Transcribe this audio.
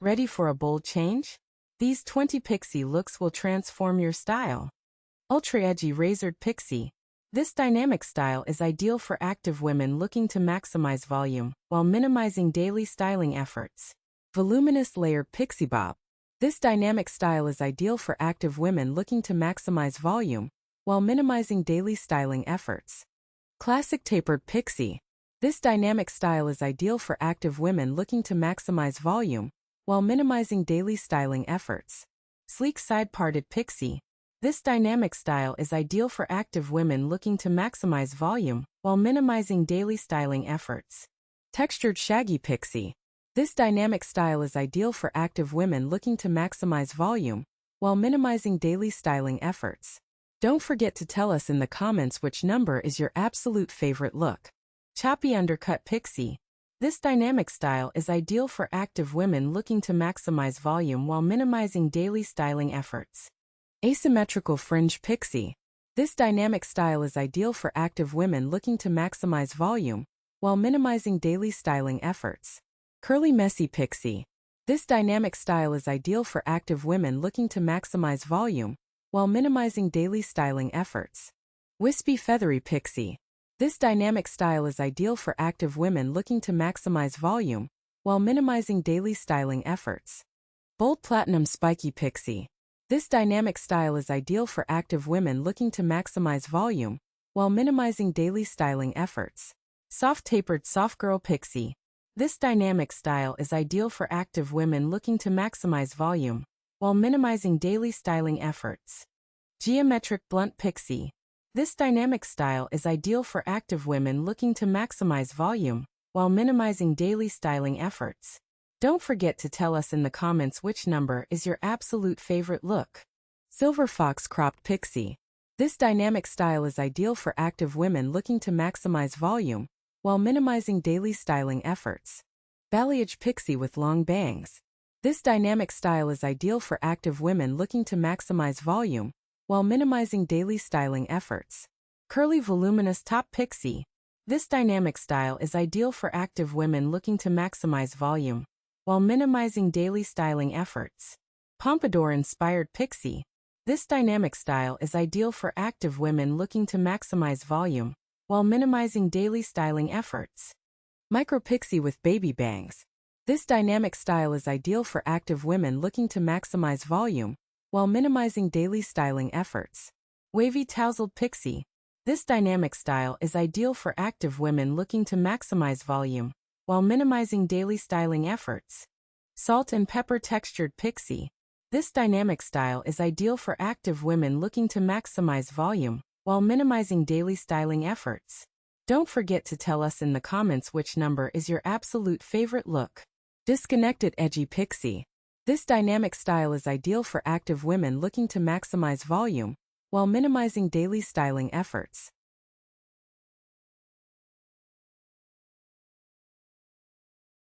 Ready for a bold change? These 20 pixie looks will transform your style. Ultra-Edgy Razored Pixie. This dynamic style is ideal for active women looking to maximize volume while minimizing daily styling efforts. Voluminous Layered Pixie-Bob. This dynamic style is ideal for active women looking to maximize volume while minimizing daily styling efforts. Classic Tapered Pixie. This dynamic style is ideal for active women looking to maximize volume while minimizing daily styling efforts. Sleek Side-Parted Pixie. This dynamic style is ideal for active women looking to maximize volume while minimizing daily styling efforts. Textured Shaggy Pixie. This dynamic style is ideal for active women looking to maximize volume while minimizing daily styling efforts. Don't forget to tell us in the comments which number is your absolute favorite look. Choppy Undercut Pixie. This dynamic style is ideal for active women looking to maximize volume while minimizing daily styling efforts. Asymmetrical Fringe Pixie. This dynamic style is ideal for active women looking to maximize volume while minimizing daily styling efforts. Curly Messy Pixie. This dynamic style is ideal for active women looking to maximize volume while minimizing daily styling efforts. Wispy Feathery Pixie. This dynamic style is ideal for active women looking to maximize volume while minimizing daily styling efforts. Bold Platinum Spiky Pixie. This dynamic style is ideal for active women looking to maximize volume while minimizing daily styling efforts. Soft Tapered Soft Girl Pixie. This dynamic style is ideal for active women looking to maximize volume while minimizing daily styling efforts. Geometric Blunt Pixie. This dynamic style is ideal for active women looking to maximize volume while minimizing daily styling efforts. Don't forget to tell us in the comments which number is your absolute favorite look. Silver Fox Cropped Pixie. This dynamic style is ideal for active women looking to maximize volume while minimizing daily styling efforts. Balayage Pixie with Long Bangs. This dynamic style is ideal for active women looking to maximize volume while minimizing daily styling efforts. Curly Voluminous Top Pixie. This dynamic style is ideal for active women looking to maximize volume while minimizing daily styling efforts. Pompadour Inspired Pixie. This dynamic style is ideal for active women looking to maximize volume while minimizing daily styling efforts. Micro-Pixie with Baby Bangs. This dynamic style is ideal for active women looking to maximize volume while minimizing daily styling efforts. Wavy Tousled Pixie. This dynamic style is ideal for active women looking to maximize volume while minimizing daily styling efforts. Salt and Pepper Textured Pixie. This dynamic style is ideal for active women looking to maximize volume while minimizing daily styling efforts. Don't forget to tell us in the comments which number is your absolute favorite look. Disconnected Edgy Pixie. This dynamic style is ideal for active women looking to maximize volume while minimizing daily styling efforts.